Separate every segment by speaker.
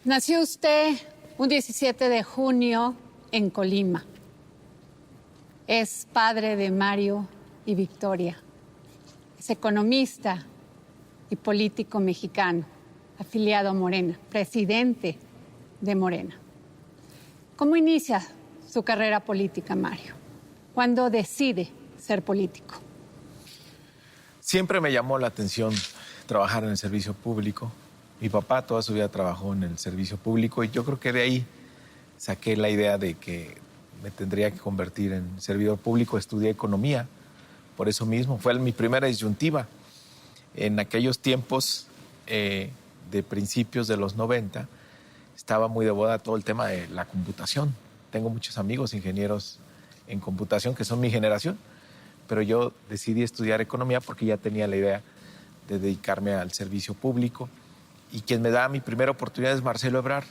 Speaker 1: Nació usted un 17 de junio en Colima. Es padre de Mario y Victoria. Es economista y político mexicano, afiliado a Morena, presidente de Morena. ¿Cómo inicia su carrera política, Mario? ¿Cuándo decide ser político?
Speaker 2: Siempre me llamó la atención trabajar en el servicio público. Mi papá toda su vida trabajó en el servicio público y yo creo que de ahí saqué la idea de que me tendría que convertir en servidor público. Estudié economía, por eso mismo. Fue mi primera disyuntiva. En aquellos tiempos de principios de los 90, estaba muy de moda todo el tema de la computación. Tengo muchos amigos ingenieros en computación que son mi generación, pero yo decidí estudiar economía porque ya tenía la idea de dedicarme al servicio público. Y quien me da mi primera oportunidad es Marcelo Ebrard,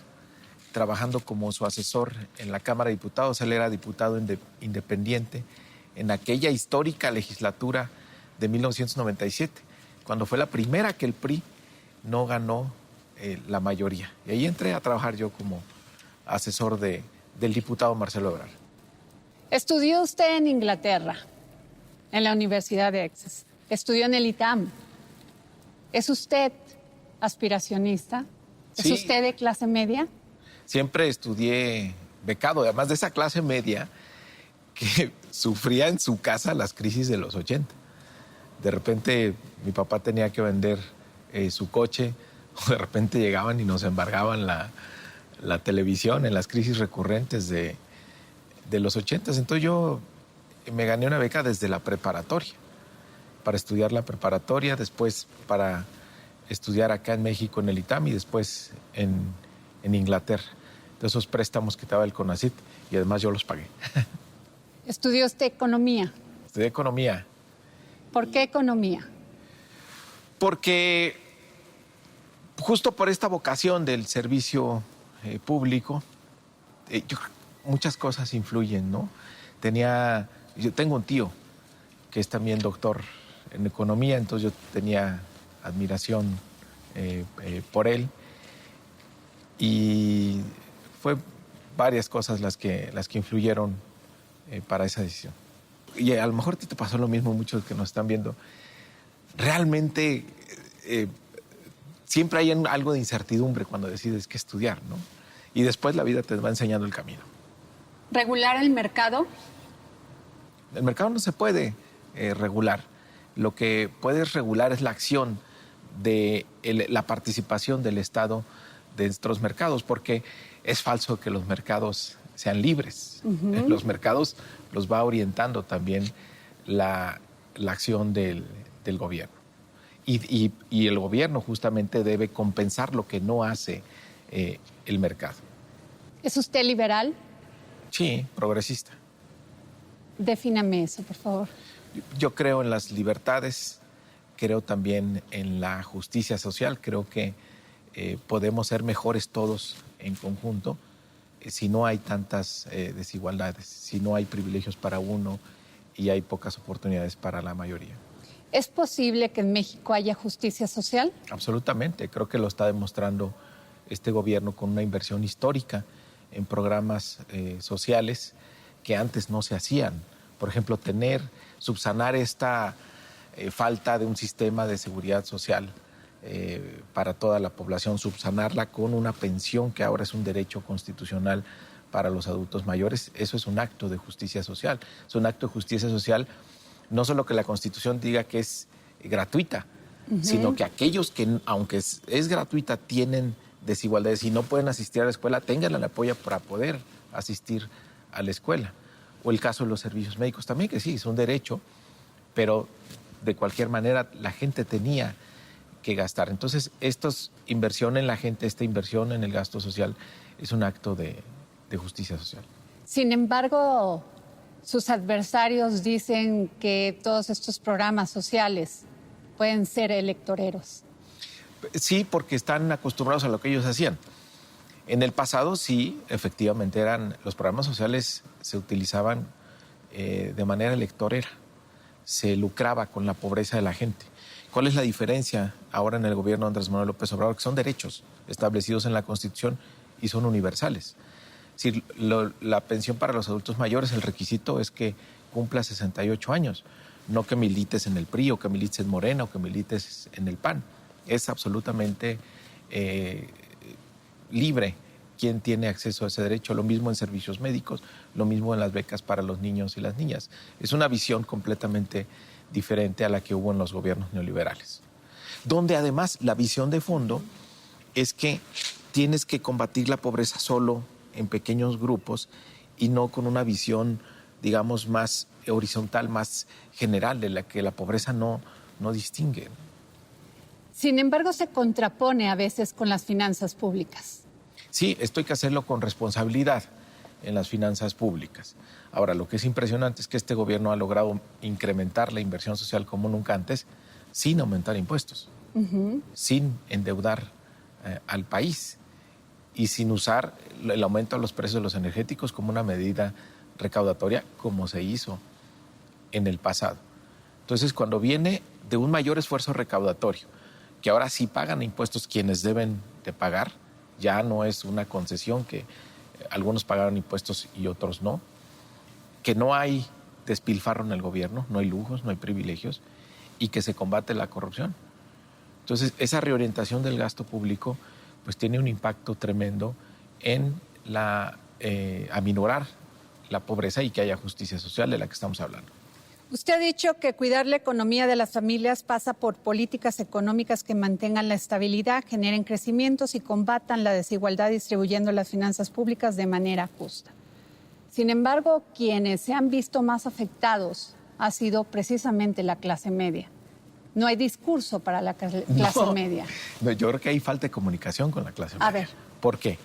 Speaker 2: trabajando como su asesor en la Cámara de Diputados. Él era diputado independiente en aquella histórica legislatura de 1997, cuando fue la primera que el PRI no ganó la mayoría. Y ahí entré a trabajar yo como asesor del diputado Marcelo Ebrard.
Speaker 1: Estudió usted en Inglaterra, en la Universidad de Essex. Estudió en el ITAM. ¿Es usted aspiracionista? ¿Es
Speaker 2: Sí.
Speaker 1: usted de clase media?
Speaker 2: Siempre estudié becado, además de esa clase media que sufría en su casa las crisis de los 80. De repente mi papá tenía que vender su coche, o de repente llegaban y nos embargaban la televisión en las crisis recurrentes de los 80. Entonces yo me gané una beca desde la preparatoria, para estudiar la preparatoria, después para estudiar acá en México en el ITAM y después en Inglaterra. De esos préstamos que te daba el CONACYT y además yo los pagué.
Speaker 1: ¿Estudió usted economía?
Speaker 2: Estudié economía.
Speaker 1: ¿Por qué economía?
Speaker 2: Porque justo por esta vocación del servicio público, muchas cosas influyen, ¿no? Yo tengo un tío que es también doctor en economía, entonces yo tenía admiración por él y fue varias cosas las que influyeron para esa decisión. Y a lo mejor a ti te pasó lo mismo, muchos que nos están viendo. Realmente siempre hay algo de incertidumbre cuando decides qué estudiar, ¿no? Y después la vida te va enseñando el camino.
Speaker 1: ¿Regular el mercado?
Speaker 2: El mercado no se puede regular. Lo que puedes regular es la acción de la participación del Estado de nuestros mercados, porque es falso que los mercados sean libres. Uh-huh. Los mercados los va orientando también la acción del gobierno. Y el gobierno justamente debe compensar lo que no hace el mercado.
Speaker 1: ¿Es usted liberal?
Speaker 2: Sí, progresista.
Speaker 1: Defíname eso, por favor.
Speaker 2: Yo creo en las libertades, creo también en la justicia social, creo que podemos ser mejores todos en conjunto si no hay tantas desigualdades, si no hay privilegios para uno y hay pocas oportunidades para la mayoría.
Speaker 1: ¿Es posible que en México haya justicia social?
Speaker 2: Absolutamente, creo que lo está demostrando este gobierno con una inversión histórica en programas sociales que antes no se hacían. Por ejemplo, subsanar esta falta de un sistema de seguridad social para toda la población, subsanarla con una pensión que ahora es un derecho constitucional para los adultos mayores. Eso es un acto de justicia social. Es un acto de justicia social, no solo que la Constitución diga que es gratuita, uh-huh, sino que aquellos que, aunque es gratuita, tienen desigualdades y no pueden asistir a la escuela, tengan el apoyo para poder asistir a la escuela. O el caso de los servicios médicos también, que sí, es un derecho, pero de cualquier manera la gente tenía que gastar. Entonces, esta inversión en la gente, esta inversión en el gasto social, es un acto de justicia social.
Speaker 1: Sin embargo, sus adversarios dicen que todos estos programas sociales pueden ser electoreros.
Speaker 2: Sí, porque están acostumbrados a lo que ellos hacían. En el pasado, sí, efectivamente, los programas sociales se utilizaban de manera electorera. Se lucraba con la pobreza de la gente. ¿Cuál es la diferencia ahora en el gobierno de Andrés Manuel López Obrador? Que son derechos establecidos en la Constitución y son universales. Es decir, la pensión para los adultos mayores, el requisito es que cumpla 68 años, no que milites en el PRI o que milites en Morena o que milites en el PAN. Es absolutamente libre quien tiene acceso a ese derecho. Lo mismo en servicios médicos, lo mismo en las becas para los niños y las niñas. Es una visión completamente diferente a la que hubo en los gobiernos neoliberales, donde además la visión de fondo es que tienes que combatir la pobreza solo en pequeños grupos y no con una visión, digamos, más horizontal, más general, de la que la pobreza no distingue.
Speaker 1: Sin embargo, se contrapone a veces con las finanzas públicas.
Speaker 2: Sí, esto hay que hacerlo con responsabilidad en las finanzas públicas. Ahora, lo que es impresionante es que este gobierno ha logrado incrementar la inversión social como nunca antes sin aumentar impuestos, sin endeudar al país y sin usar el aumento de los precios de los energéticos como una medida recaudatoria como se hizo en el pasado. Entonces, cuando viene de un mayor esfuerzo recaudatorio, que ahora sí pagan impuestos quienes deben de pagar, ya no es una concesión que algunos pagaron impuestos y otros no, que no hay despilfarro en el gobierno, no hay lujos, no hay privilegios y que se combate la corrupción. Entonces, esa reorientación del gasto público pues tiene un impacto tremendo en aminorar la pobreza y que haya justicia social de la que estamos hablando.
Speaker 1: Usted ha dicho que cuidar la economía de las familias pasa por políticas económicas que mantengan la estabilidad, generen crecimientos y combatan la desigualdad distribuyendo las finanzas públicas de manera justa. Sin embargo, quienes se han visto más afectados ha sido precisamente la clase media. No hay discurso para la clase media.
Speaker 2: No, yo creo que hay falta de comunicación con la clase media.
Speaker 1: A ver.
Speaker 2: ¿Por qué?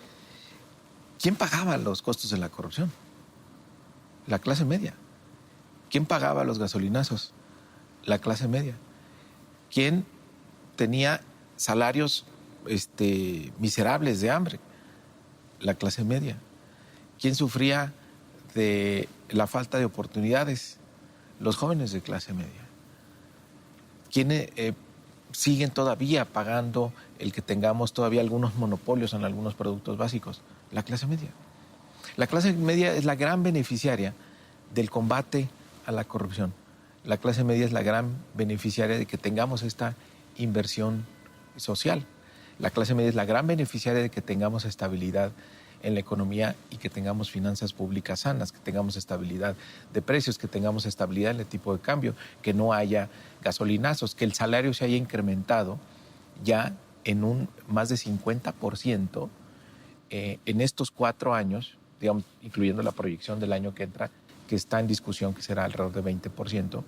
Speaker 2: ¿Quién pagaba los costos de la corrupción? La clase media. ¿Quién pagaba los gasolinazos? La clase media. ¿Quién tenía salarios miserables de hambre? La clase media. ¿Quién sufría de la falta de oportunidades? Los jóvenes de clase media. ¿Quiénes siguen todavía pagando el que tengamos todavía algunos monopolios en algunos productos básicos? La clase media. La clase media es la gran beneficiaria del combate a la corrupción. La clase media es la gran beneficiaria de que tengamos esta inversión social. La clase media es la gran beneficiaria de que tengamos estabilidad en la economía y que tengamos finanzas públicas sanas, que tengamos estabilidad de precios, que tengamos estabilidad en el tipo de cambio, que no haya gasolinazos, que el salario se haya incrementado ya en un más de 50% en estos 4 años, digamos, incluyendo la proyección del año que entra, que está en discusión, que será alrededor de 20%,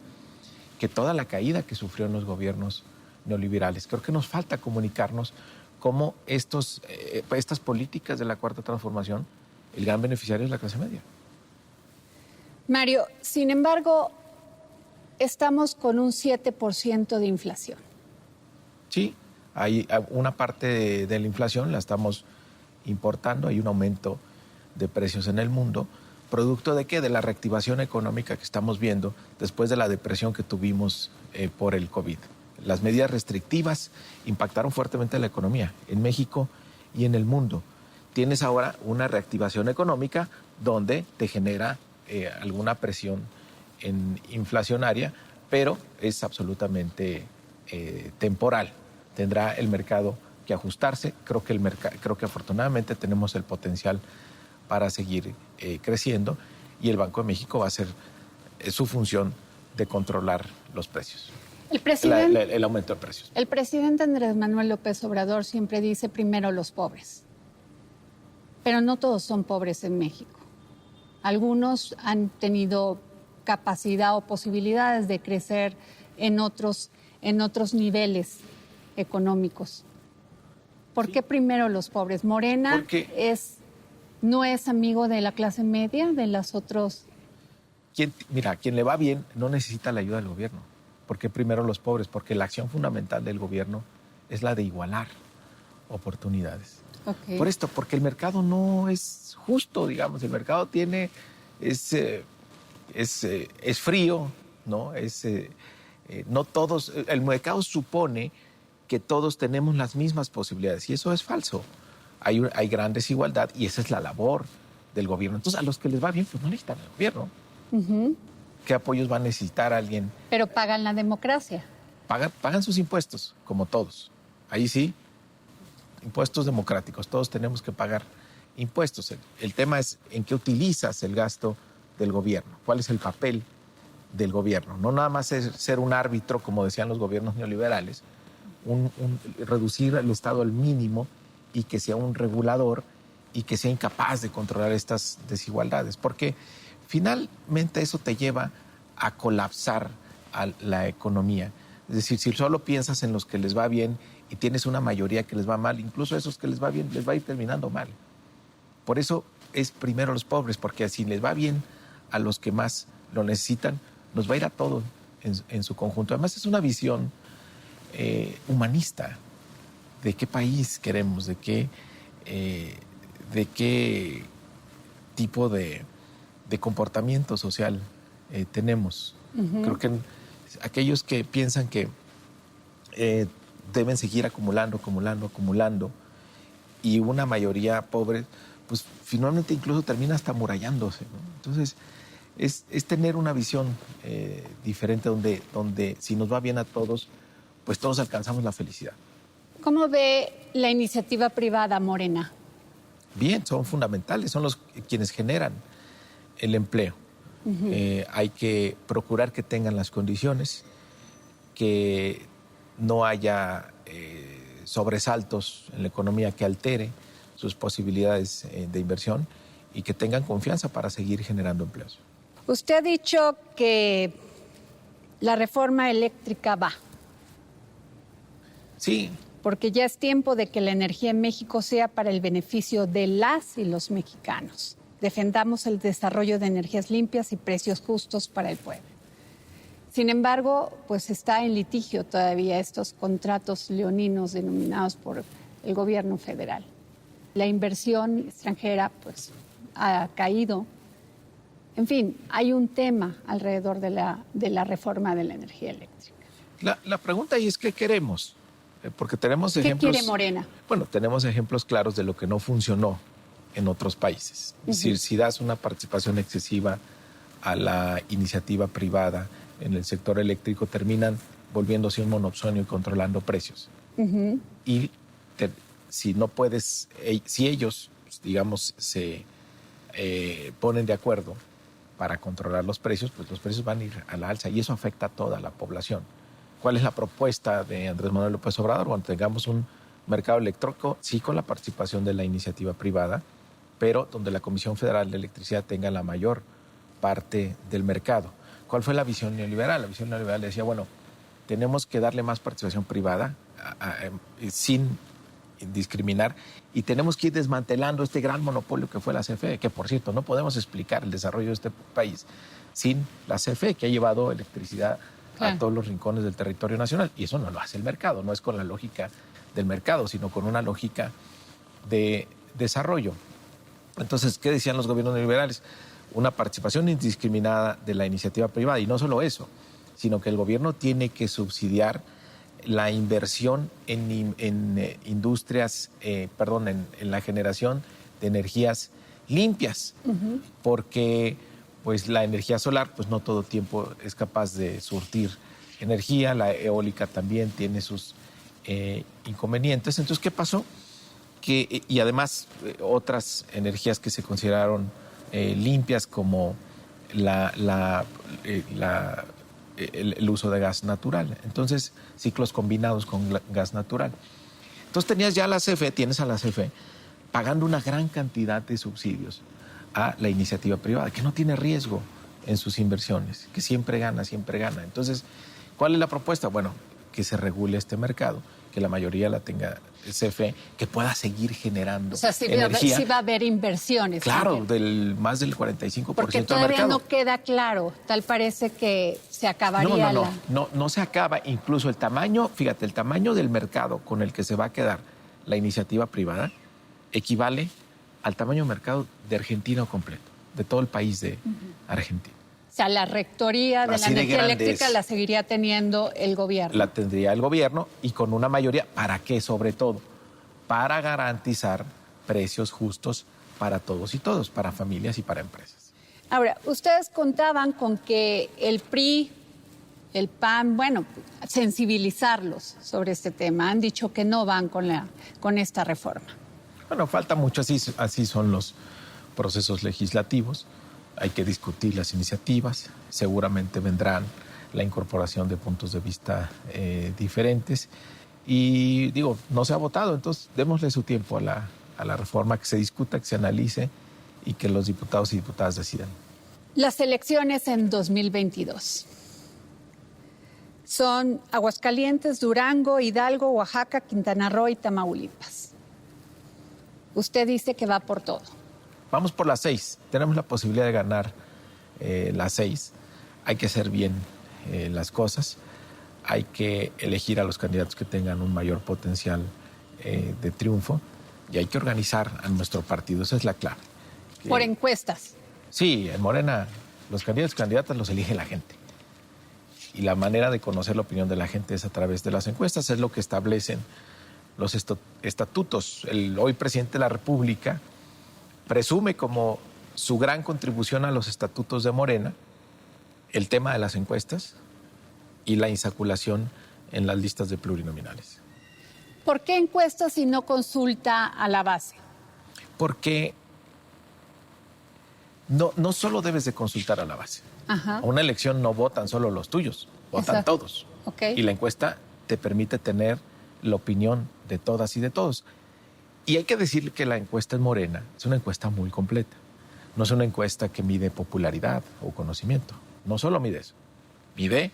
Speaker 2: que toda la caída que sufrió en los gobiernos neoliberales. Creo que nos falta comunicarnos cómo estas políticas de la Cuarta Transformación, el gran beneficiario es la clase media.
Speaker 1: Mario, sin embargo, estamos con un 7% de inflación.
Speaker 2: Sí, hay una parte de la inflación, la estamos importando, hay un aumento de precios en el mundo. ¿Producto de qué? De la reactivación económica que estamos viendo después de la depresión que tuvimos por el COVID. Las medidas restrictivas impactaron fuertemente la economía en México y en el mundo. Tienes ahora una reactivación económica donde te genera alguna presión inflacionaria, pero es absolutamente temporal. Tendrá el mercado que ajustarse. Creo que afortunadamente tenemos el potencial para seguir creciendo y el Banco de México va a hacer su función de controlar los precios. El aumento de precios.
Speaker 1: El presidente Andrés Manuel López Obrador siempre dice primero los pobres, pero no todos son pobres en México. Algunos han tenido capacidad o posibilidades de crecer en otros niveles económicos. ¿Por qué primero los pobres? Morena no es amigo de la clase media, de las otros.
Speaker 2: Quien le va bien no necesita la ayuda del gobierno. ¿Por qué primero los pobres? Porque la acción fundamental del gobierno es la de igualar oportunidades.
Speaker 1: Okay.
Speaker 2: Por esto, porque el mercado no es justo, digamos. El mercado es frío, ¿no? No todos, el mercado supone que todos tenemos las mismas posibilidades y eso es falso. Hay gran desigualdad y esa es la labor del gobierno. Entonces, a los que les va bien, pues no necesitan el gobierno. ¿Qué apoyos va a necesitar alguien?
Speaker 1: Pero pagan la democracia.
Speaker 2: Pagan sus impuestos, como todos. Ahí sí, impuestos democráticos. Todos tenemos que pagar impuestos. El tema es en qué utilizas el gasto del gobierno. ¿Cuál es el papel del gobierno? No nada más es ser un árbitro, como decían los gobiernos neoliberales, reducir el Estado al mínimo y que sea un regulador y que sea incapaz de controlar estas desigualdades. Porque finalmente eso te lleva a colapsar a la economía. Es decir, si solo piensas en los que les va bien y tienes una mayoría que les va mal, incluso a esos que les va bien, les va a ir terminando mal. Por eso es primero a los pobres, porque si les va bien a los que más lo necesitan, nos va a ir a todos en su conjunto. Además, es una visión humanista de qué país queremos, de qué tipo de comportamiento social tenemos. Creo que aquellos que piensan que deben seguir acumulando y una mayoría pobre, pues finalmente incluso termina hasta amurallándose, ¿no? Entonces, es tener una visión diferente donde si nos va bien a todos, pues todos alcanzamos la felicidad.
Speaker 1: ¿Cómo ve la iniciativa privada, Morena?
Speaker 2: Bien, son fundamentales, son quienes generan el empleo. Hay que procurar que tengan las condiciones, que no haya sobresaltos en la economía que altere sus posibilidades de inversión y que tengan confianza para seguir generando empleos.
Speaker 1: Usted ha dicho que la reforma eléctrica va.
Speaker 2: Sí.
Speaker 1: Porque ya es tiempo de que la energía en México sea para el beneficio de las y los mexicanos. Defendamos el desarrollo de energías limpias y precios justos para el pueblo. Sin embargo, pues está en litigio todavía estos contratos leoninos denominados por el gobierno federal. La inversión extranjera pues ha caído. En fin, hay un tema alrededor de la reforma de la energía eléctrica.
Speaker 2: La pregunta ahí es ¿qué queremos? Porque tenemos ejemplos...
Speaker 1: ¿Qué quiere Morena?
Speaker 2: Bueno, tenemos ejemplos claros de lo que no funcionó en otros países. Es decir, si das una participación excesiva a la iniciativa privada en el sector eléctrico, terminan volviéndose un monopolio y controlando precios. Y si no puedes, si ellos, digamos, se ponen de acuerdo para controlar los precios, pues los precios van a ir a la alza y eso afecta a toda la población. ¿Cuál es la propuesta de Andrés Manuel López Obrador? Cuando tengamos un mercado eléctrico, sí con la participación de la iniciativa privada, pero donde la Comisión Federal de Electricidad tenga la mayor parte del mercado. ¿Cuál fue la visión neoliberal? La visión neoliberal decía, bueno, tenemos que darle más participación privada sin discriminar y tenemos que ir desmantelando este gran monopolio que fue la CFE, que por cierto no podemos explicar el desarrollo de este país sin la CFE, que ha llevado electricidad a todos los rincones del territorio nacional. Y eso no lo hace el mercado, no es con la lógica del mercado, sino con una lógica de desarrollo. Entonces, ¿qué decían los gobiernos neoliberales? Una participación indiscriminada de la iniciativa privada. Y no solo eso, sino que el gobierno tiene que subsidiar la inversión en industrias, en la generación de energías limpias, porque pues la energía solar pues no todo tiempo es capaz de surtir energía, la eólica también tiene sus inconvenientes. Entonces, ¿qué pasó? Y además otras energías que se consideraron limpias como el uso de gas natural. Entonces, ciclos combinados con gas natural. Entonces tienes a la CFE pagando una gran cantidad de subsidios a la iniciativa privada, que no tiene riesgo en sus inversiones, que siempre gana. Entonces, ¿cuál es la propuesta? Bueno, que se regule este mercado, que la mayoría la tenga el CFE, que pueda seguir generando energía.
Speaker 1: Sí va a haber inversiones.
Speaker 2: Claro, más del 45%
Speaker 1: Porque
Speaker 2: del
Speaker 1: todavía
Speaker 2: mercado.
Speaker 1: no queda claro, tal parece que se acabaría
Speaker 2: No se acaba. Incluso el tamaño del mercado con el que se va a quedar la iniciativa privada equivale al tamaño del mercado de Argentina completo, de todo el país de Argentina.
Speaker 1: O sea, la rectoría de la
Speaker 2: Así de
Speaker 1: energía
Speaker 2: grande
Speaker 1: eléctrica
Speaker 2: es.
Speaker 1: la seguiría teniendo el gobierno.
Speaker 2: La tendría el gobierno y con una mayoría. ¿Para qué? Sobre todo, para garantizar precios justos para todos y todos, para familias y para empresas.
Speaker 1: Ahora, ustedes contaban con que el PRI, el PAN, bueno, sensibilizarlos sobre este tema. Han dicho que no van con esta reforma.
Speaker 2: Bueno, falta mucho, así son los procesos legislativos. Hay que discutir las iniciativas. Seguramente vendrán la incorporación de puntos de vista diferentes. Y digo, no se ha votado, entonces démosle su tiempo a la reforma, que se discuta, que se analice y que los diputados y diputadas decidan.
Speaker 1: Las elecciones en 2022 son Aguascalientes, Durango, Hidalgo, Oaxaca, Quintana Roo y Tamaulipas. Usted dice que va por todo.
Speaker 2: Vamos por las 6. Tenemos la posibilidad de ganar las 6. Hay que hacer bien las cosas. Hay que elegir a los candidatos que tengan un mayor potencial de triunfo y hay que organizar a nuestro partido. Esa es la clave.
Speaker 1: Por encuestas.
Speaker 2: Sí, en Morena los candidatos y candidatas los elige la gente. Y la manera de conocer la opinión de la gente es a través de las encuestas. Es lo que establecen los estatutos. El hoy presidente de la República presume como su gran contribución a los estatutos de Morena el tema de las encuestas y la insaculación en las listas de plurinominales.
Speaker 1: ¿Por qué encuestas y no consulta a la base?
Speaker 2: Porque no solo debes de consultar a la base.
Speaker 1: Ajá.
Speaker 2: A una elección no votan solo los tuyos, votan
Speaker 1: Exacto.
Speaker 2: todos.
Speaker 1: Okay.
Speaker 2: Y la encuesta te permite tener la opinión de todas y de todos. Y hay que decir que la encuesta en Morena es una encuesta muy completa. No es una encuesta que mide popularidad o conocimiento. No solo mide eso. Mide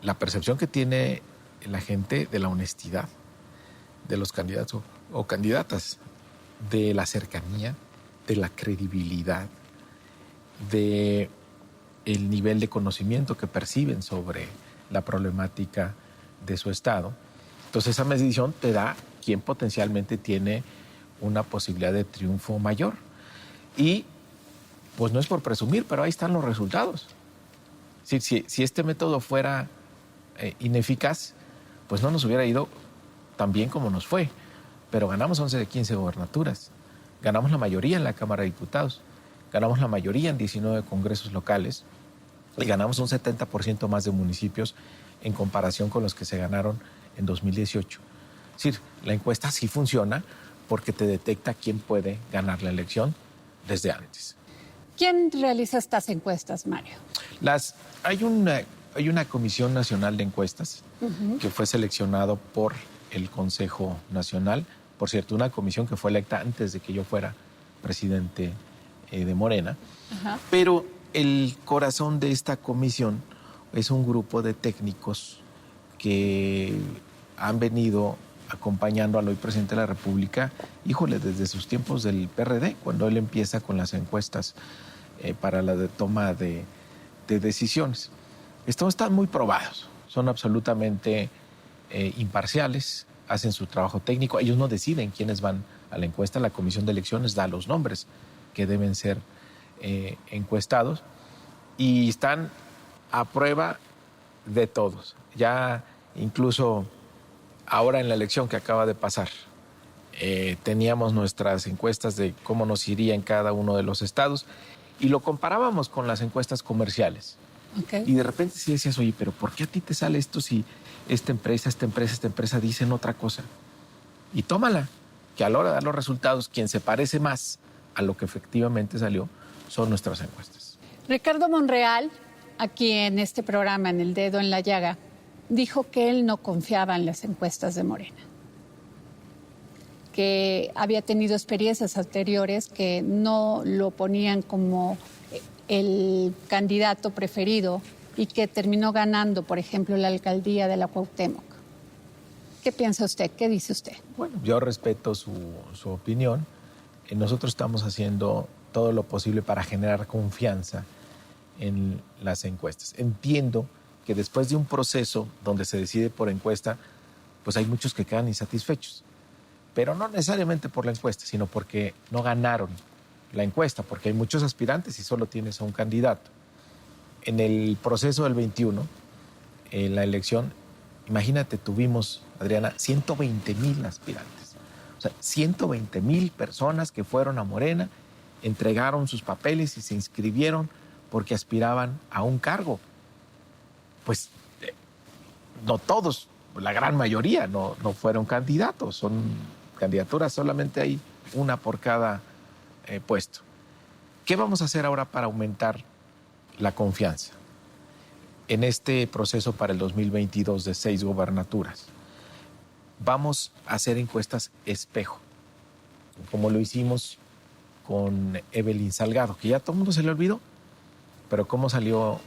Speaker 2: la percepción que tiene la gente de la honestidad de los candidatos o candidatas, de la cercanía, de la credibilidad, de el nivel de conocimiento que perciben sobre la problemática de su estado. Entonces esa medición te da quién potencialmente tiene una posibilidad de triunfo mayor. Y pues no es por presumir, pero ahí están los resultados. Si este método fuera ineficaz, pues no nos hubiera ido tan bien como nos fue. Pero ganamos 11 de 15 gobernaturas, ganamos la mayoría en la Cámara de Diputados, ganamos la mayoría en 19 congresos locales y ganamos un 70% más de municipios en comparación con los que se ganaron en 2018. Es decir, la encuesta sí funciona porque te detecta quién puede ganar la elección desde antes.
Speaker 1: ¿Quién realiza estas encuestas, Mario?
Speaker 2: Hay una Comisión Nacional de Encuestas que fue seleccionado por el Consejo Nacional. Por cierto, una comisión que fue electa antes de que yo fuera presidente de Morena.
Speaker 1: Ajá.
Speaker 2: Pero el corazón de esta comisión es un grupo de técnicos que han venido acompañando al hoy presidente de la República, híjole, desde sus tiempos del PRD, cuando él empieza con las encuestas para la toma de decisiones. Están muy probados, son absolutamente imparciales, hacen su trabajo técnico, ellos no deciden quiénes van a la encuesta, la Comisión de Elecciones da los nombres que deben ser encuestados y están a prueba de todos. Ya incluso ahora en la elección que acaba de pasar, teníamos nuestras encuestas de cómo nos iría en cada uno de los estados y lo comparábamos con las encuestas comerciales.
Speaker 1: Okay.
Speaker 2: Y de repente sí decías, oye, pero ¿por qué a ti te sale esto si esta empresa dicen otra cosa? Y tómala, que a la hora de dar los resultados, quien se parece más a lo que efectivamente salió son nuestras encuestas.
Speaker 1: Ricardo Monreal, aquí en este programa, en El Dedo en la Llaga, dijo que él no confiaba en las encuestas de Morena, que había tenido experiencias anteriores que no lo ponían como el candidato preferido y que terminó ganando, por ejemplo, la alcaldía de la Cuauhtémoc. ¿Qué piensa usted? ¿Qué dice usted?
Speaker 2: Bueno, yo respeto su opinión. Nosotros estamos haciendo todo lo posible para generar confianza en las encuestas. Entiendo que después de un proceso donde se decide por encuesta, pues hay muchos que quedan insatisfechos. Pero no necesariamente por la encuesta, sino porque no ganaron la encuesta, porque hay muchos aspirantes y solo tienes a un candidato. En el proceso del 21, en la elección, imagínate, tuvimos, Adriana, 120,000 aspirantes. O sea, 120,000 personas que fueron a Morena, entregaron sus papeles y se inscribieron porque aspiraban a un cargo. Pues no todos, la gran mayoría no fueron candidatos, son candidaturas, solamente hay una por cada puesto. ¿Qué vamos a hacer ahora para aumentar la confianza en este proceso para el 2022 de 6 gobernaturas? Vamos a hacer encuestas espejo, como lo hicimos con Evelyn Salgado, que ya todo el mundo se le olvidó, pero ¿cómo salió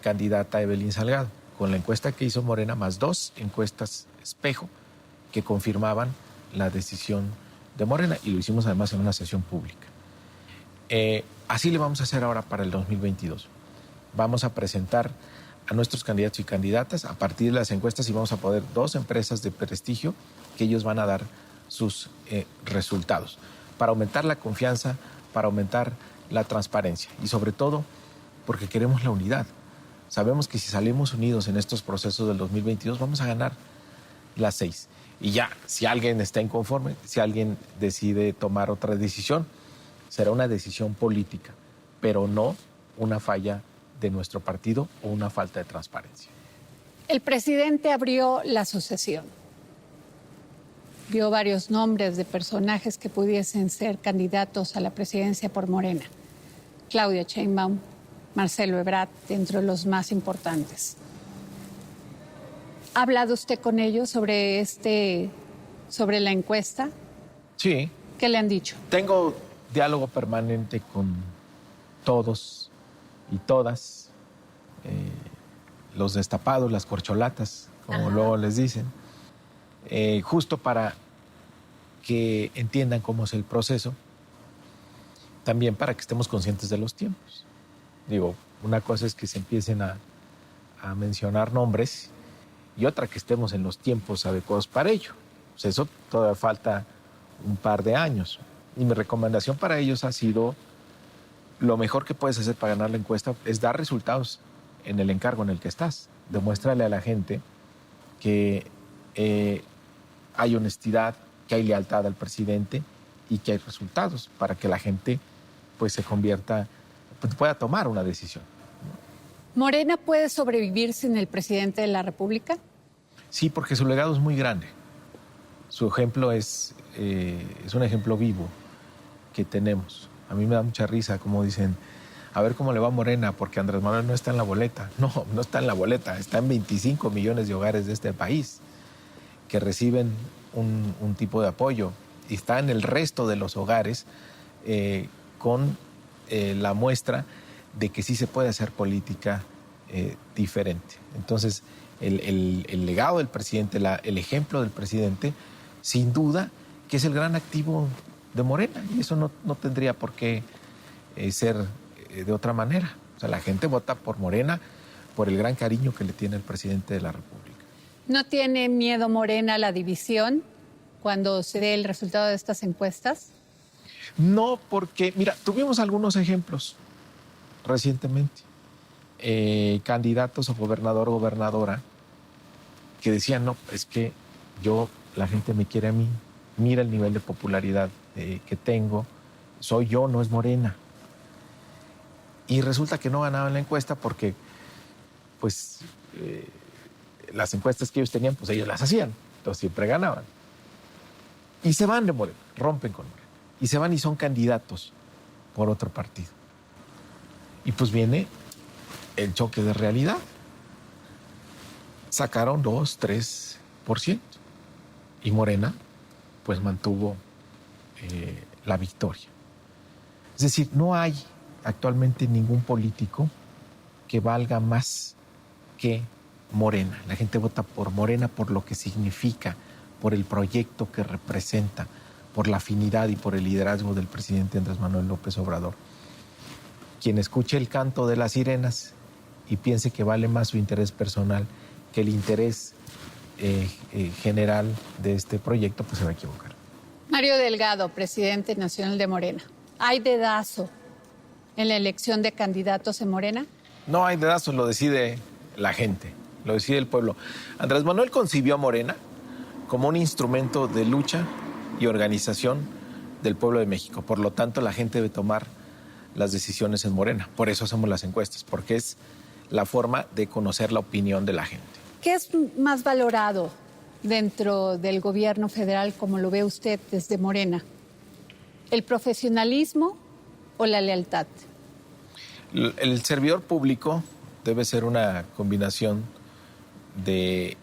Speaker 2: candidata Evelyn Salgado? Con la encuesta que hizo Morena, más 2 encuestas espejo que confirmaban la decisión de Morena, y lo hicimos además en una sesión pública. Así le vamos a hacer ahora para el 2022. Vamos a presentar a nuestros candidatos y candidatas a partir de las encuestas, y vamos a poner 2 empresas de prestigio que ellos van a dar sus resultados para aumentar la confianza, para aumentar la transparencia y sobre todo porque queremos la unidad. Sabemos que si salimos unidos en estos procesos del 2022 vamos a ganar las 6. Y ya, si alguien está inconforme, si alguien decide tomar otra decisión, será una decisión política, pero no una falla de nuestro partido o una falta de transparencia.
Speaker 1: El presidente abrió la sucesión. Dio varios nombres de personajes que pudiesen ser candidatos a la presidencia por Morena. Claudia Sheinbaum, Marcelo Ebrard, entre los más importantes. ¿Ha hablado usted con ellos sobre la encuesta?
Speaker 2: Sí.
Speaker 1: ¿Qué le han dicho?
Speaker 2: Tengo diálogo permanente con todos y todas, los destapados, las corcholatas, como luego les dicen, justo para que entiendan cómo es el proceso, también para que estemos conscientes de los tiempos. Digo, una cosa es que se empiecen a mencionar nombres y otra que estemos en los tiempos adecuados para ello. Pues eso todavía falta un par de años. Y mi recomendación para ellos ha sido: lo mejor que puedes hacer para ganar la encuesta es dar resultados en el encargo en el que estás. Demuéstrale a la gente que hay honestidad, que hay lealtad al presidente y que hay resultados para que la gente pues se convierta, pues, pueda tomar una decisión.
Speaker 1: ¿Morena puede sobrevivir sin el presidente de la República?
Speaker 2: Sí, porque su legado es muy grande. Su ejemplo es un ejemplo vivo que tenemos. A mí me da mucha risa como dicen, a ver cómo le va a Morena, porque Andrés Manuel no está en la boleta. No, no está en la boleta, está en 25 millones de hogares de este país que reciben un tipo de apoyo, y está en el resto de los hogares con la muestra de que sí se puede hacer política diferente. Entonces, el legado del presidente, el ejemplo del presidente, sin duda que es el gran activo de Morena, y eso no tendría por qué ser de otra manera. O sea, la gente vota por Morena por el gran cariño que le tiene el presidente de la República.
Speaker 1: ¿No tiene miedo Morena a la división cuando se dé el resultado de estas encuestas?
Speaker 2: No, porque, mira, tuvimos algunos ejemplos recientemente. Candidatos a gobernador o gobernadora que decían, no, es que la gente me quiere a mí, mira el nivel de popularidad que tengo, soy yo, no es Morena. Y resulta que no ganaban la encuesta porque, pues, las encuestas que ellos tenían, pues ellos las hacían, entonces siempre ganaban. Y se van de Morena, rompen con Morena, y se van y son candidatos por otro partido. Y pues viene el choque de realidad. Sacaron 2-3%. Y Morena, pues mantuvo la victoria. Es decir, no hay actualmente ningún político que valga más que Morena. La gente vota por Morena por lo que significa, por el proyecto que representa, por la afinidad y por el liderazgo del presidente Andrés Manuel López Obrador. Quien escuche el canto de las sirenas y piense que vale más su interés personal que el interés general de este proyecto, pues se va a equivocar.
Speaker 1: Mario Delgado, presidente nacional de Morena. ¿Hay dedazo en la elección de candidatos en Morena?
Speaker 2: No hay dedazos, lo decide la gente, lo decide el pueblo. Andrés Manuel concibió a Morena como un instrumento de lucha y organización del pueblo de México. Por lo tanto, la gente debe tomar las decisiones en Morena. Por eso hacemos las encuestas, porque es la forma de conocer la opinión de la gente.
Speaker 1: ¿Qué es más valorado dentro del gobierno federal, como lo ve usted desde Morena? ¿El profesionalismo o la lealtad?
Speaker 2: El servidor público debe ser una combinación de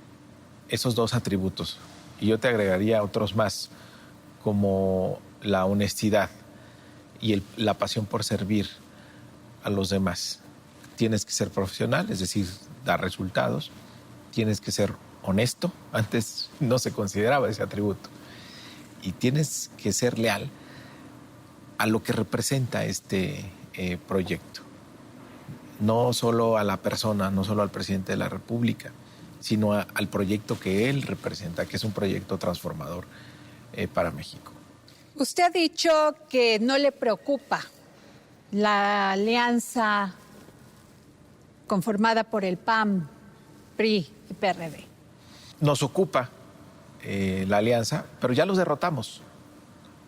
Speaker 2: esos dos atributos. Y yo te agregaría otros más, como la honestidad y la pasión por servir a los demás. Tienes que ser profesional, es decir, dar resultados. Tienes que ser honesto. Antes no se consideraba ese atributo. Y tienes que ser leal a lo que representa este proyecto. No solo a la persona, no solo al presidente de la República, sino al proyecto que él representa, que es un proyecto transformador para México.
Speaker 1: Usted ha dicho que no le preocupa la alianza conformada por el PAN, PRI y PRD.
Speaker 2: Nos ocupa la alianza, pero ya los derrotamos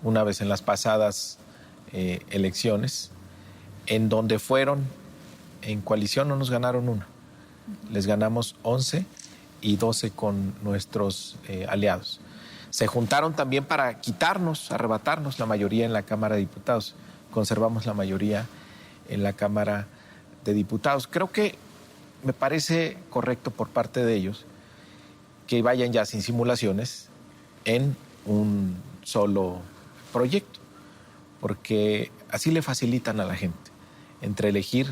Speaker 2: una vez en las pasadas elecciones, en donde fueron en coalición, no nos ganaron una. Les ganamos 11 y 12 con nuestros aliados. Se juntaron también para quitarnos, arrebatarnos la mayoría en la Cámara de Diputados. Conservamos la mayoría en la Cámara de Diputados. Creo que me parece correcto por parte de ellos que vayan ya sin simulaciones en un solo proyecto, porque así le facilitan a la gente entre elegir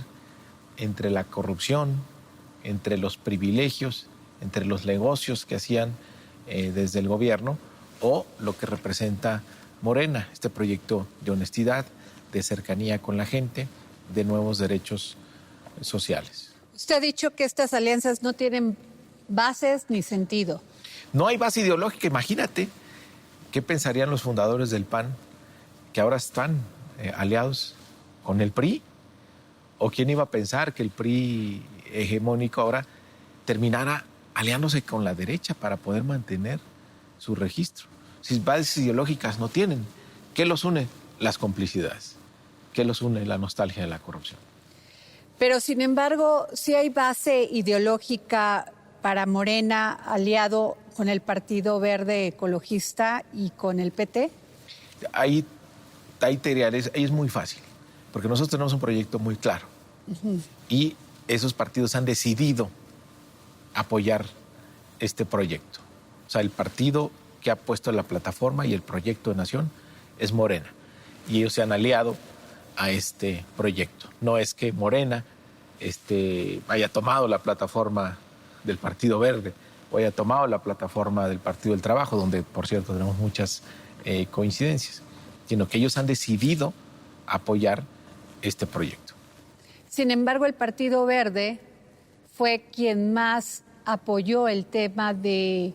Speaker 2: entre la corrupción, entre los privilegios, entre los negocios que hacían desde el gobierno o lo que representa Morena, este proyecto de honestidad, de cercanía con la gente, de nuevos derechos sociales.
Speaker 1: Usted ha dicho que estas alianzas no tienen bases ni sentido.
Speaker 2: No hay base ideológica. Imagínate qué pensarían los fundadores del PAN, que ahora están aliados con el PRI. ¿O quién iba a pensar que el PRI hegemónico ahora terminara aliándose con la derecha para poder mantener su registro? Si bases ideológicas no tienen, ¿qué los une? Las complicidades. ¿Qué los une? La nostalgia de la corrupción.
Speaker 1: Pero, sin embargo, sí hay base ideológica para Morena aliado con el Partido Verde Ecologista y con el PT.
Speaker 2: Ahí te diría, ahí es muy fácil, porque nosotros tenemos un proyecto muy claro. Y esos partidos han decidido apoyar este proyecto. O sea, el partido que ha puesto la plataforma y el proyecto de nación es Morena. Y ellos se han aliado a este proyecto. No es que Morena haya tomado la plataforma del Partido Verde o haya tomado la plataforma del Partido del Trabajo, donde, por cierto, tenemos muchas coincidencias, sino que ellos han decidido apoyar este proyecto.
Speaker 1: Sin embargo, el Partido Verde fue quien más apoyó el tema de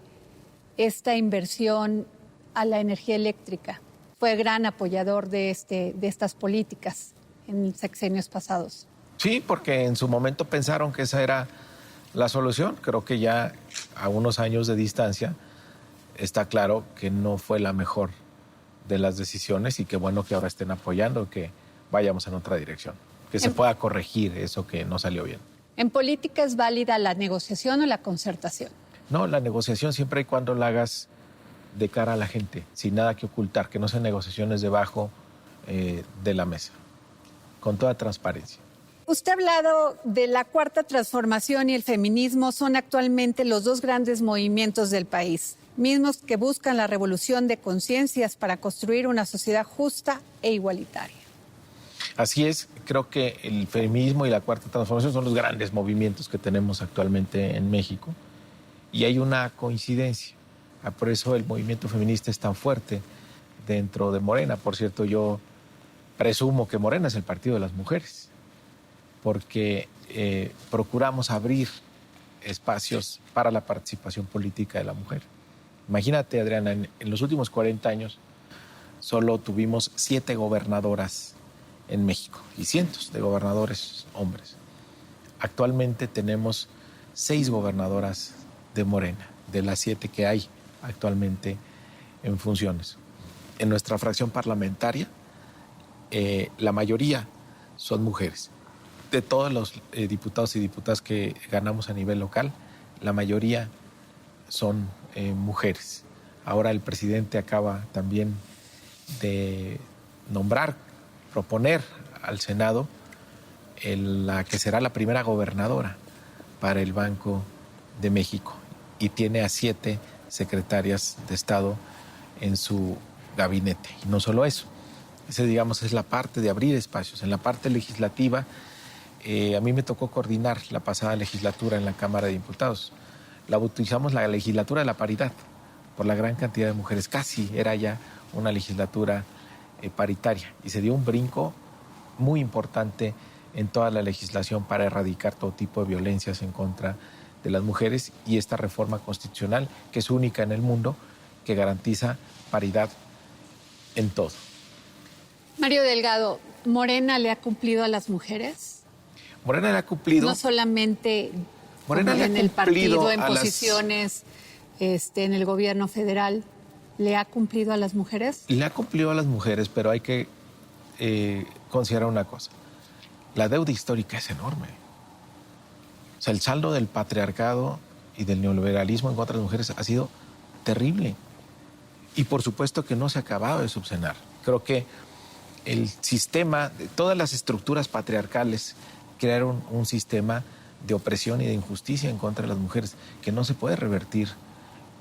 Speaker 1: esta inversión a la energía eléctrica. Fue gran apoyador de estas políticas en sexenios pasados.
Speaker 2: Sí, porque en su momento pensaron que esa era la solución. Creo que ya a unos años de distancia está claro que no fue la mejor de las decisiones y que bueno que ahora estén apoyando, que vayamos en otra dirección, que se pueda corregir eso que no salió bien.
Speaker 1: ¿En política es válida la negociación o la concertación?
Speaker 2: No, la negociación siempre y cuando la hagas de cara a la gente, sin nada que ocultar, que no sean negociaciones debajo de la mesa, con toda transparencia.
Speaker 1: Usted ha hablado de la cuarta transformación y el feminismo son actualmente los dos grandes movimientos del país, mismos que buscan la revolución de conciencias para construir una sociedad justa e igualitaria.
Speaker 2: Así es, creo que el feminismo y la cuarta transformación son los grandes movimientos que tenemos actualmente en México y hay una coincidencia. Por eso el movimiento feminista es tan fuerte dentro de Morena. Por cierto, yo presumo que Morena es el partido de las mujeres, porque procuramos abrir espacios para la participación política de la mujer. Imagínate, Adriana, en los últimos 40 años solo tuvimos 7 gobernadoras en México y cientos de gobernadores hombres. Actualmente tenemos 6 gobernadoras de Morena, de las 7 que hay actualmente en funciones. En nuestra fracción parlamentaria, la mayoría son mujeres. De todos los diputados y diputadas que ganamos a nivel local, la mayoría son mujeres. Ahora el presidente acaba también de proponer al Senado la que será la primera gobernadora para el Banco de México, y tiene a 7 secretarias de Estado en su gabinete. Y no solo eso, ese, digamos, es la parte de abrir espacios. En la parte legislativa, a mí me tocó coordinar la pasada legislatura en la Cámara de Diputados. La utilizamos la legislatura de la paridad, por la gran cantidad de mujeres. Casi era ya una legislatura paritaria, y se dio un brinco muy importante en toda la legislación para erradicar todo tipo de violencias en contra de las mujeres, y esta reforma constitucional, que es única en el mundo, que garantiza paridad en todo.
Speaker 1: Mario Delgado, ¿Morena le ha cumplido a las mujeres?
Speaker 2: Morena le ha cumplido.
Speaker 1: No solamente
Speaker 2: Morena le ha
Speaker 1: en el partido, en
Speaker 2: a
Speaker 1: posiciones, en el gobierno federal, ¿le ha cumplido a las mujeres?
Speaker 2: Le ha cumplido a las mujeres, pero hay que considerar una cosa. La deuda histórica es enorme. O sea, el saldo del patriarcado y del neoliberalismo en contra de las mujeres ha sido terrible. Y por supuesto que no se ha acabado de subsanar. Creo que el sistema, todas las estructuras patriarcales crearon un sistema de opresión y de injusticia en contra de las mujeres que no se puede revertir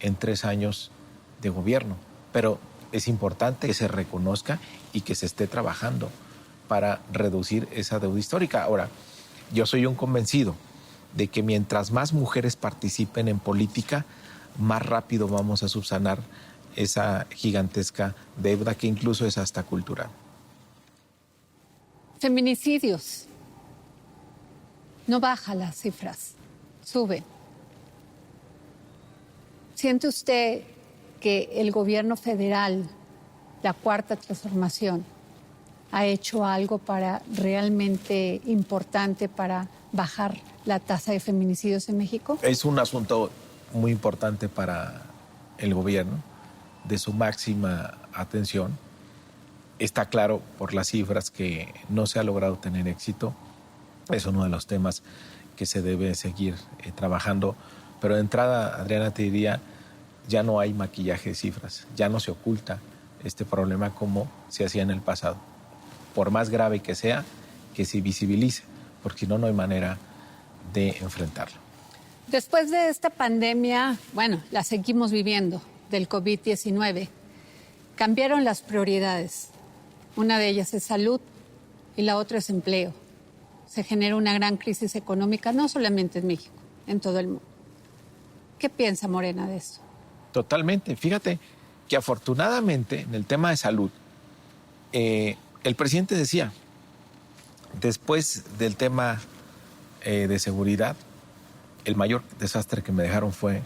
Speaker 2: en 3 años de gobierno. Pero es importante que se reconozca y que se esté trabajando para reducir esa deuda histórica. Ahora, yo soy un convencido de que mientras más mujeres participen en política, más rápido vamos a subsanar esa gigantesca deuda que incluso es hasta cultural.
Speaker 1: Feminicidios. No baja las cifras, sube. ¿Siente usted que el gobierno federal, la Cuarta Transformación, ha hecho algo para realmente importante para bajar la tasa de feminicidios en México?
Speaker 2: Es un asunto muy importante para el gobierno, de su máxima atención. Está claro por las cifras que no se ha logrado tener éxito. Es uno de los temas que se debe seguir trabajando. Pero de entrada, Adriana, te diría, ya no hay maquillaje de cifras, ya no se oculta este problema como se hacía en el pasado. Por más grave que sea, que se visibilice, porque si no, no hay manera de enfrentarlo.
Speaker 1: Después de esta pandemia, bueno, la seguimos viviendo, del COVID-19, cambiaron las prioridades. Una de ellas es salud y la otra es empleo. Se genera una gran crisis económica, no solamente en México, en todo el mundo. ¿Qué piensa Morena de eso?
Speaker 2: Totalmente. Fíjate que afortunadamente en el tema de salud, el presidente decía, después del tema de seguridad, el mayor desastre que me dejaron fue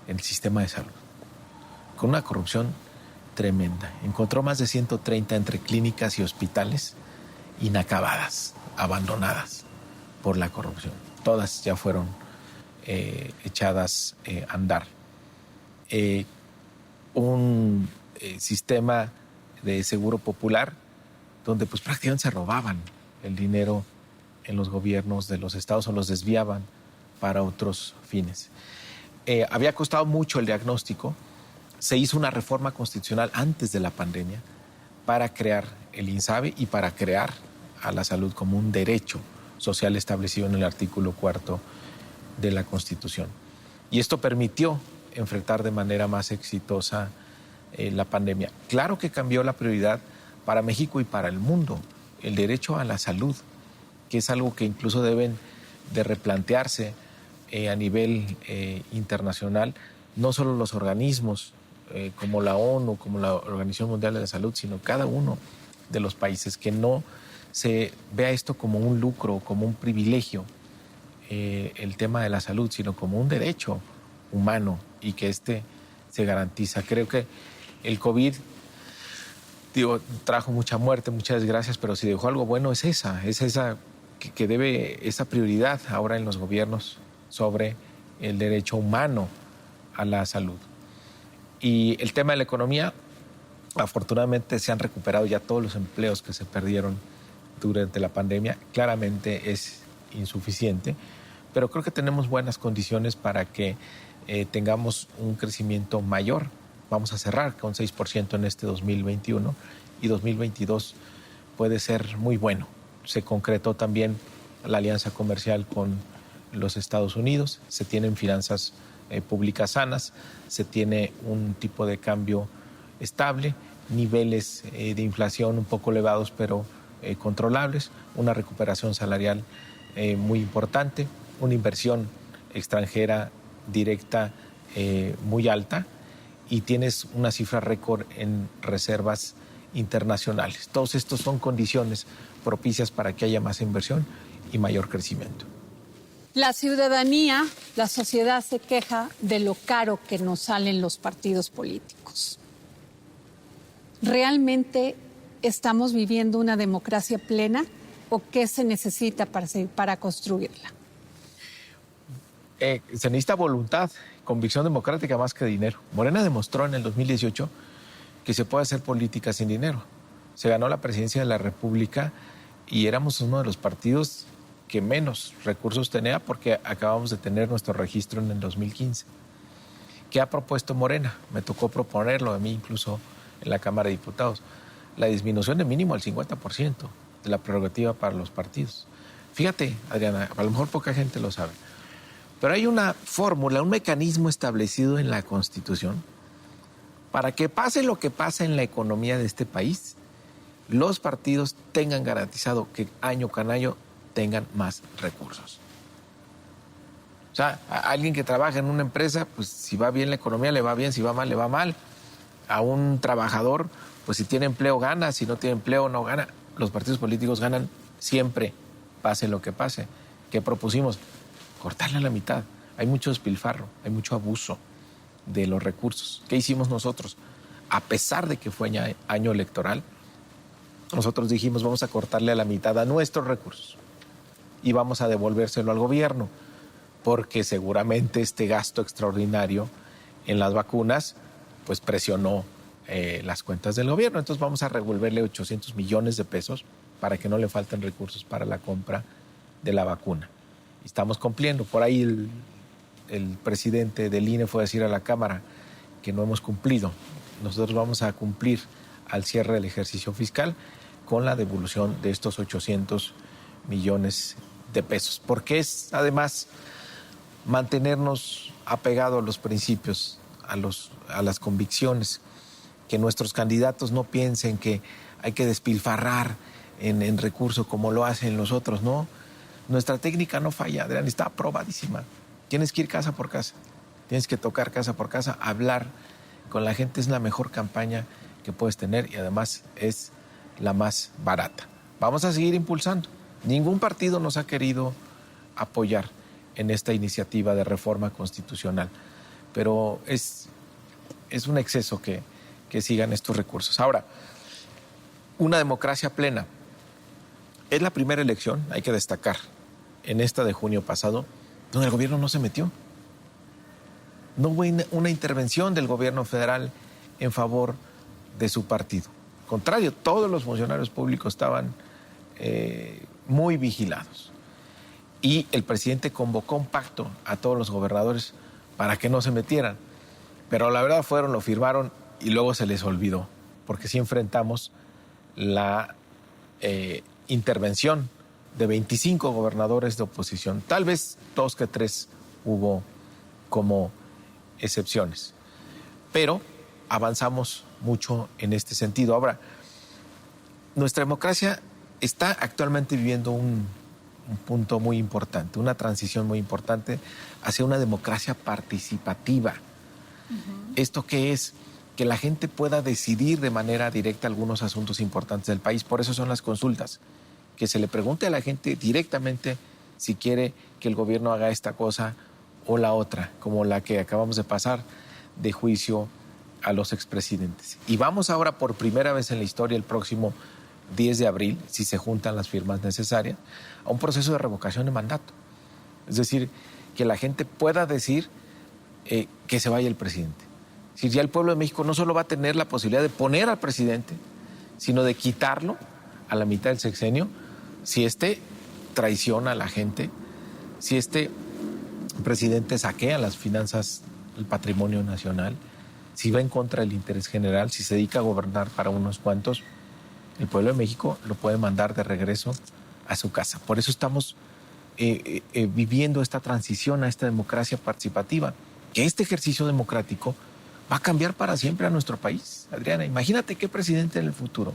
Speaker 2: el sistema de salud, con una corrupción tremenda. Encontró más de 130 entre clínicas y hospitales inacabadas, abandonadas por la corrupción. Todas ya fueron echadas a andar. Un sistema de seguro popular donde pues prácticamente se robaban el dinero en los gobiernos de los estados o los desviaban para otros fines. Había costado mucho el diagnóstico. Se hizo una reforma constitucional antes de la pandemia para crear el INSABI y para crear a la salud como un derecho social establecido en el artículo 4 de la Constitución. Y esto permitió enfrentar de manera más exitosa la pandemia. Claro que cambió la prioridad para México y para el mundo, el derecho a la salud, que es algo que incluso deben de replantearse a nivel internacional, no solo los organismos como la ONU, como la Organización Mundial de la Salud, sino cada uno de los países, que no se vea esto como un lucro, como un privilegio, el tema de la salud, sino como un derecho humano y que se garantiza. Creo que el COVID, trajo mucha muerte, muchas desgracias, pero si dejó algo bueno es esa que debe esa prioridad ahora en los gobiernos sobre el derecho humano a la salud. Y el tema de la economía, afortunadamente se han recuperado ya todos los empleos que se perdieron durante la pandemia. Claramente es insuficiente, pero creo que tenemos buenas condiciones para que tengamos un crecimiento mayor. Vamos a cerrar con 6% en este 2021 y 2022 puede ser muy bueno. Se concretó también la alianza comercial con los Estados Unidos, se tienen finanzas públicas sanas, se tiene un tipo de cambio estable, niveles de inflación un poco elevados pero controlables, una recuperación salarial muy importante, una inversión extranjera directa muy alta y tienes una cifra récord en reservas internacionales. Todos estos son condiciones propicias para que haya más inversión y mayor crecimiento.
Speaker 1: La ciudadanía, la sociedad se queja de lo caro que nos salen los partidos políticos. ¿Realmente estamos viviendo una democracia plena o qué se necesita para construirla?
Speaker 2: Se necesita voluntad, convicción democrática más que dinero. Morena demostró en el 2018 que se puede hacer política sin dinero. Se ganó la presidencia de la República y éramos uno de los partidos que menos recursos tenía porque acabamos de tener nuestro registro en el 2015. ¿Qué ha propuesto Morena? Me tocó proponerlo a mí incluso en la Cámara de Diputados. La disminución de mínimo al 50% de la prerrogativa para los partidos. Fíjate, Adriana, a lo mejor poca gente lo sabe, pero hay una fórmula, un mecanismo establecido en la Constitución para que pase lo que pase en la economía de este país, los partidos tengan garantizado que año con año tengan más recursos. O sea, a alguien que trabaja en una empresa, pues si va bien la economía le va bien, si va mal le va mal. A un trabajador, pues si tiene empleo gana, si no tiene empleo no gana. Los partidos políticos ganan siempre, pase lo que pase. ¿Qué propusimos? Cortarla a la mitad. Hay mucho despilfarro, hay mucho abuso de los recursos. ¿Qué hicimos nosotros? A pesar de que fue año electoral, nosotros dijimos vamos a cortarle a la mitad a nuestros recursos y vamos a devolvérselo al gobierno, porque seguramente este gasto extraordinario en las vacunas pues presionó las cuentas del gobierno. Entonces vamos a revolverle 800 millones de pesos para que no le falten recursos para la compra de la vacuna. Y estamos cumpliendo. Por ahí el presidente del INE fue a decir a la Cámara que no hemos cumplido. Nosotros vamos a cumplir al cierre del ejercicio fiscal con la devolución de estos 800 millones de pesos, porque es además mantenernos apegados a los principios, a las convicciones, que nuestros candidatos no piensen que hay que despilfarrar en recursos como lo hacen los otros, no. Nuestra técnica no falla, Adrián, está aprobadísima. Tienes que ir casa por casa, tienes que tocar casa por casa, hablar con la gente, es la mejor campaña que puedes tener y además es la más barata. Vamos a seguir impulsando. Ningún partido nos ha querido apoyar en esta iniciativa de reforma constitucional, pero es un exceso que sigan estos recursos. Ahora, una democracia plena. Es la primera elección, hay que destacar, en esta de junio pasado, donde el gobierno no se metió. No hubo una intervención del gobierno federal en favor de su partido. Al contrario, todos los funcionarios públicos estaban muy vigilados. Y el presidente convocó un pacto a todos los gobernadores para que no se metieran. Pero la verdad fueron, lo firmaron y luego se les olvidó, porque sí enfrentamos la intervención de 25 gobernadores de oposición. Tal vez 2 que 3 hubo como excepciones. Pero avanzamos mucho en este sentido. Ahora, nuestra democracia está actualmente viviendo un punto muy importante, una transición muy importante hacia una democracia participativa. ¿Esto qué es? Que la gente pueda decidir de manera directa algunos asuntos importantes del país. Por eso son las consultas. Que se le pregunte a la gente directamente si quiere que el gobierno haga esta cosa o la otra, como la que acabamos de pasar de juicio a los expresidentes. Y vamos ahora por primera vez en la historia el próximo 10 de abril, si se juntan las firmas necesarias, a un proceso de revocación de mandato. Es decir, que la gente pueda decir que se vaya el presidente. Es decir, ya el pueblo de México no solo va a tener la posibilidad de poner al presidente, sino de quitarlo a la mitad del sexenio si traiciona a la gente, si presidente saquea las finanzas, el patrimonio nacional, si va en contra del interés general, si se dedica a gobernar para unos cuantos, el pueblo de México lo puede mandar de regreso a su casa. Por eso estamos viviendo esta transición a esta democracia participativa, que este ejercicio democrático va a cambiar para siempre a nuestro país. Adriana, imagínate qué presidente en el futuro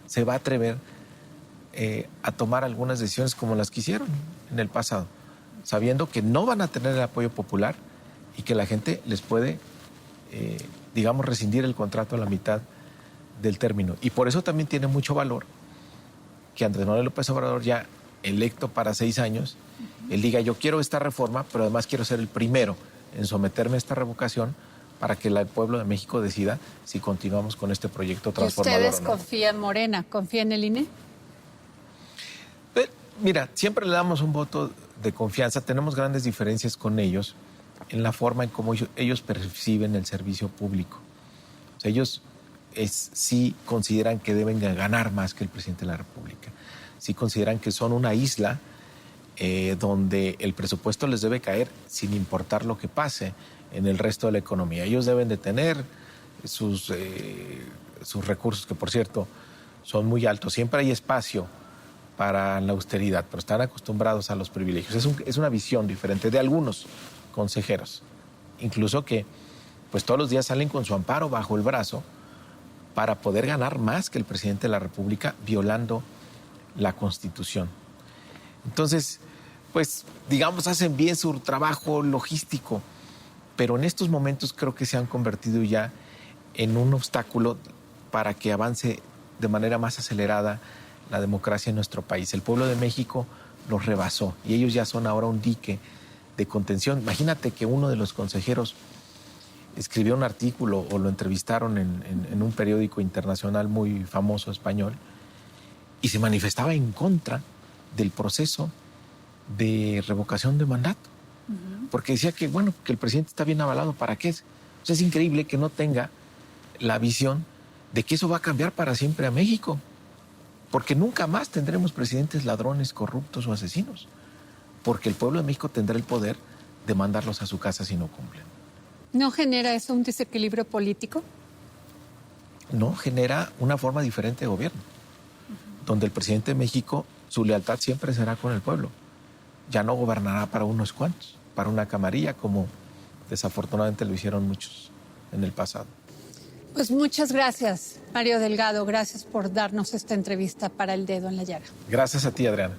Speaker 2: se va a atrever a tomar algunas decisiones como las que hicieron en el pasado, sabiendo que no van a tener el apoyo popular y que la gente les puede, digamos, rescindir el contrato a la mitad del término. Y por eso también tiene mucho valor que Andrés Manuel López Obrador, ya electo para 6 años, él diga: yo quiero esta reforma, pero además quiero ser el primero en someterme a esta revocación para que el pueblo de México decida si continuamos con este proyecto transformador.
Speaker 1: ¿Y ustedes
Speaker 2: o no.
Speaker 1: confían, Morena, confían en el INE?
Speaker 2: Mira, siempre le damos un voto de confianza. Tenemos grandes diferencias con ellos en la forma en cómo ellos perciben el servicio público. O sea, ellos sí consideran que deben ganar más que el presidente de la República. Sí consideran que son una isla donde el presupuesto les debe caer sin importar lo que pase en el resto de la economía. Ellos deben de tener sus recursos, que por cierto son muy altos. Siempre hay espacio para la austeridad, pero están acostumbrados a los privilegios. Es una visión diferente de algunos consejeros, incluso que pues todos los días salen con su amparo bajo el brazo para poder ganar más que el presidente de la República, violando la Constitución. Entonces, pues, digamos, hacen bien su trabajo logístico, pero en estos momentos creo que se han convertido ya en un obstáculo para que avance de manera más acelerada la democracia en nuestro país. El pueblo de México los rebasó y ellos ya son ahora un dique de contención. Imagínate que uno de los consejeros escribió un artículo o lo entrevistaron en un periódico internacional muy famoso español y se manifestaba en contra del proceso de revocación de mandato. Porque decía que, bueno, que el presidente está bien avalado, ¿para qué? O sea, es increíble que no tenga la visión de que eso va a cambiar para siempre a México. Porque nunca más tendremos presidentes ladrones, corruptos o asesinos. Porque el pueblo de México tendrá el poder de mandarlos a su casa si no cumplen.
Speaker 1: ¿No genera eso un desequilibrio político?
Speaker 2: No, genera una forma diferente de gobierno, donde el presidente de México, su lealtad siempre será con el pueblo. Ya no gobernará para unos cuantos, para una camarilla, como desafortunadamente lo hicieron muchos en el pasado.
Speaker 1: Pues muchas gracias, Mario Delgado. Gracias por darnos esta entrevista para El Dedo en la Llaga.
Speaker 2: Gracias a ti, Adriana.